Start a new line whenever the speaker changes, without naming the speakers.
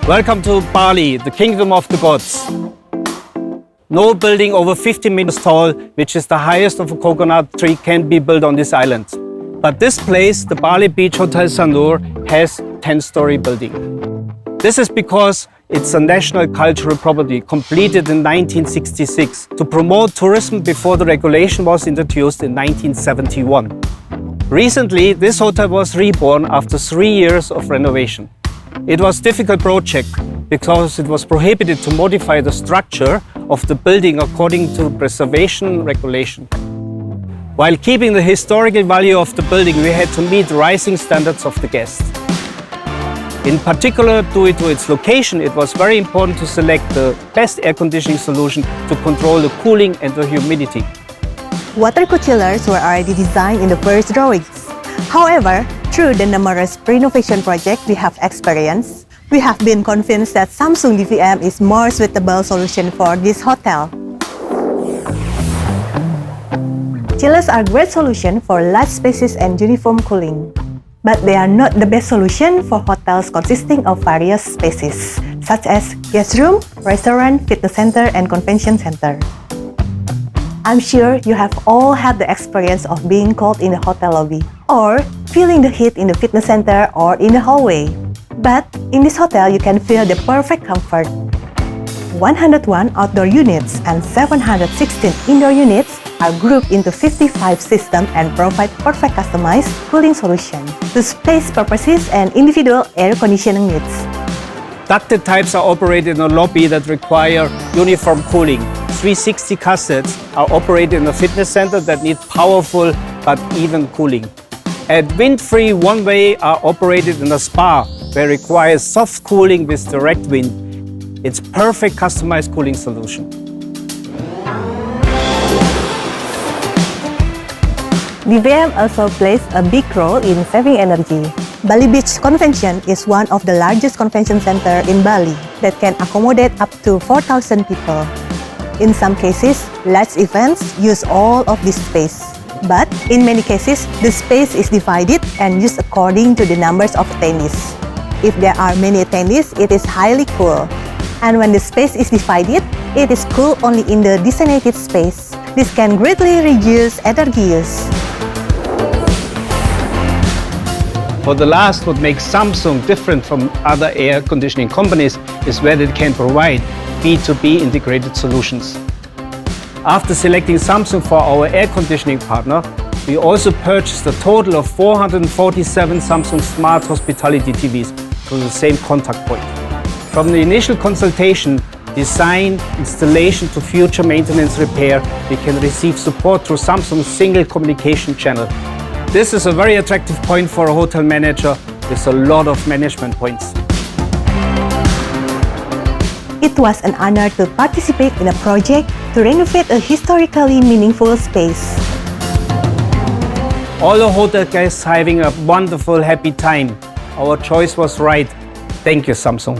Welcome to Bali, the kingdom of the gods. No building over 50 meters tall, which is the highest of a coconut tree, can be built on this island. But this place, the Bali Beach Hotel Sanur, has a 10-story building. This is because it's a national cultural property completed in 1966 to promote tourism before the regulation was introduced in 1971. Recently, this hotel was reborn after 3 years of renovation. It was a difficult project because it was prohibited to modify the structure of the building according to preservation regulation. While keeping the historical value of the building, we had to meet rising standards of the guests. In particular, due to its location, it was very important to select the best air conditioning solution to control the cooling and the humidity.
Water chillers were already designed in the first drawings. However, through the numerous renovation projects we have experienced, we have been convinced that Samsung DVM is more suitable solution for this hotel. Chillers are great solution for large spaces and uniform cooling. But they are not the best solution for hotels consisting of various spaces, such as guest room, restaurant, fitness center, and convention center. I'm sure you have all had the experience of being cold in the hotel lobby, or feeling the heat in the fitness center or in the hallway. But in this hotel, you can feel the perfect comfort. 101 outdoor units and 716 indoor units are grouped into 55 systems and provide perfect customized cooling solution to space purposes and individual air conditioning needs.
Ducted types are operated in a lobby that require uniform cooling. 360 cassettes are operated in a fitness center that need powerful but even cooling. And wind-free one-way are operated in a spa where it requires soft cooling with direct wind. It's perfect customized cooling solution.
DVM also plays a big role in saving energy. Bali Beach Convention is one of the largest convention centers in Bali that can accommodate up to 4,000 people. In some cases, large events use all of this space. But in many cases, the space is divided and used according to the numbers of attendees. If there are many attendees, it is highly cool. And when the space is divided, it is cool only in the designated space. This can greatly reduce energy use.
For the last, what makes Samsung different from other air conditioning companies is that it can provide B2B Integrated Solutions. After selecting Samsung for our air conditioning partner, we also purchased a total of 447 Samsung Smart Hospitality TVs through the same contact point. From the initial consultation, design, installation to future maintenance repair, we can receive support through Samsung's single communication channel. This is a very attractive point for a hotel manager with a lot of management points.
It was an honor to participate in a project to renovate a historically meaningful space.
All the hotel guests having a wonderful, happy time. Our choice was right. Thank you, Samsung.